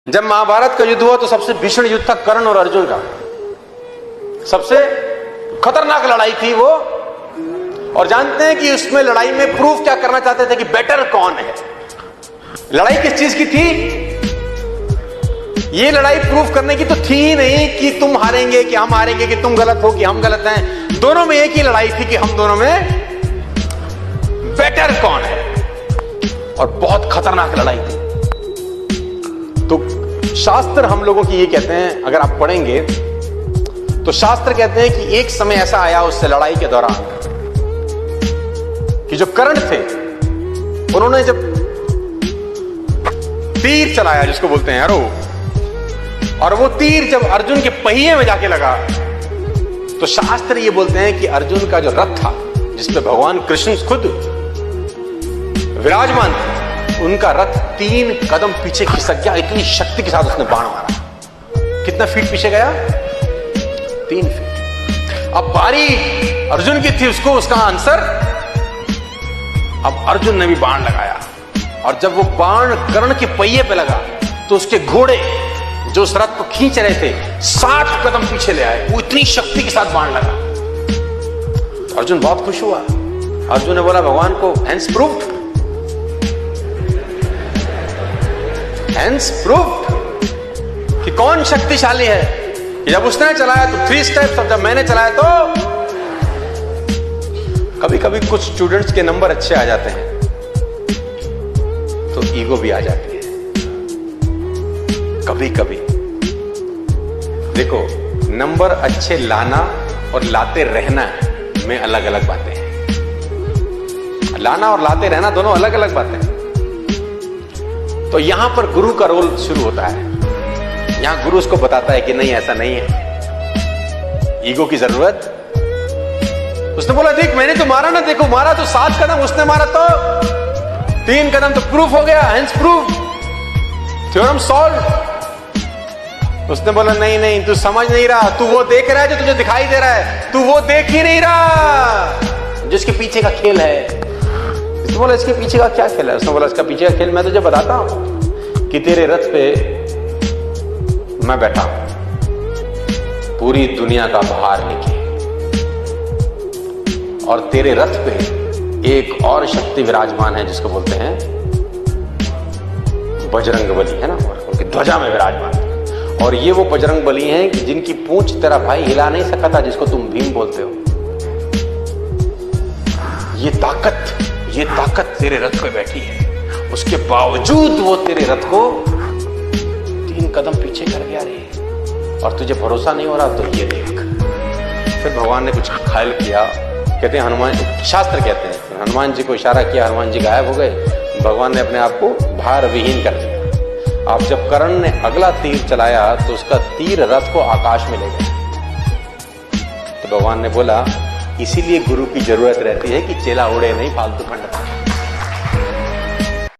जब महाभारत का युद्ध हुआ तो सबसे भीषण युद्ध था कर्ण और अर्जुन का। सबसे खतरनाक लड़ाई थी वो। और जानते हैं कि उसमें लड़ाई में प्रूफ क्या करना चाहते थे कि बेटर कौन है। लड़ाई किस चीज की थी? ये लड़ाई प्रूफ करने की तो थी ही नहीं कि तुम हारेंगे कि हम हारेंगे, कि तुम गलत हो कि हम गलत हैं। दोनों में एक ही लड़ाई थी कि हम दोनों में बेटर कौन है। और बहुत खतरनाक लड़ाई थी। तो शास्त्र हम लोगों की ये कहते हैं, अगर आप पढ़ेंगे तो शास्त्र कहते हैं कि एक समय ऐसा आया उससे लड़ाई के दौरान कि जो कर्ण थे उन्होंने जब तीर चलाया, जिसको बोलते हैं एरो, और वो तीर जब अर्जुन के पहिए में जाके लगा तो शास्त्र ये बोलते हैं कि अर्जुन का जो रथ था जिसपे भगवान कृष्ण खुद विराजमान थे, उनका रथ 3 कदम पीछे खिसक गया। इतनी शक्ति के साथ उसने बाण मारा। कितना फीट पीछे गया? 3 फीट। अब बारी अर्जुन की थी, उसका आंसर। अब अर्जुन ने भी बाण लगाया और जब वो बाण कर्ण के पहिए पे लगा तो उसके घोड़े जो उस रथ को खींच रहे थे 60 कदम पीछे ले आए। वो इतनी शक्ति के साथ बाण लगा। अर्जुन बहुत खुश हुआ। अर्जुन ने बोला भगवान को, हैंस प्रूव्ड, हैंस प्रूव्ड कि कौन शक्तिशाली है। जब उसने चलाया तो 3 स्टेप्स, और जब मैंने चलाया तो कभी कभी कुछ स्टूडेंट्स के नंबर अच्छे आ जाते हैं तो ईगो भी आ जाती है। कभी कभी देखो, नंबर अच्छे लाना और लाते रहना में अलग अलग बातें हैं। लाना और लाते रहना दोनों अलग अलग बातें हैं। तो यहां पर गुरु का रोल शुरू होता है। यहां गुरु उसको बताता है कि नहीं, ऐसा नहीं है, ईगो की जरूरत। उसने बोला देख, मैंने तो मारा ना, देखो मारा तो 7 कदम, उसने मारा तो 3 कदम, तो प्रूफ हो गया, हेंस प्रूफ, थ्योरम सॉल्व। उसने बोला नहीं नहीं, तू समझ नहीं रहा, तू वो देख रहा है जो तुझे दिखाई दे रहा है, तू वो देख ही नहीं रहा जिसके पीछे का खेल है। उसने बोला इसके पीछे का क्या खेल है? उसने बोला इसका पीछे का खेल मैं तुझे बताता हूं कि तेरे रथ पे मैं बैठा हूं, पूरी दुनिया का भार लेके, और तेरे रथ पे एक और शक्ति विराजमान है जिसको बोलते हैं बजरंगबली, है ना, उनकी ध्वजा में विराजमान। और ये वो बजरंगबली हैं कि जिनकी पूंछ तेरा भाई हिला नहीं सका था, जिसको तुम भीम बोलते हो। ये ताकत तेरे रथ पे बैठी है। उसके बावजूद वो तेरे रथ को 3 कदम पीछे कर गया रे। और तुझे भरोसा नहीं हो रहा तो ये देख। फिर भगवान ने कुछ ख्याल किया। कहते हैं हनुमान, शास्त्र कहते हैं हनुमान जी को इशारा किया, हनुमान जी गायब हो गए। भगवान ने अपने आप को भार विहीन कर दिया। अब जब कर्ण ने अगला तीर चलाया तो उसका तीर रथ को आकाश में ले गया। तो भगवान ने बोला इसीलिए गुरु की जरूरत रहती है कि चेला उड़े नहीं फालतू खंड।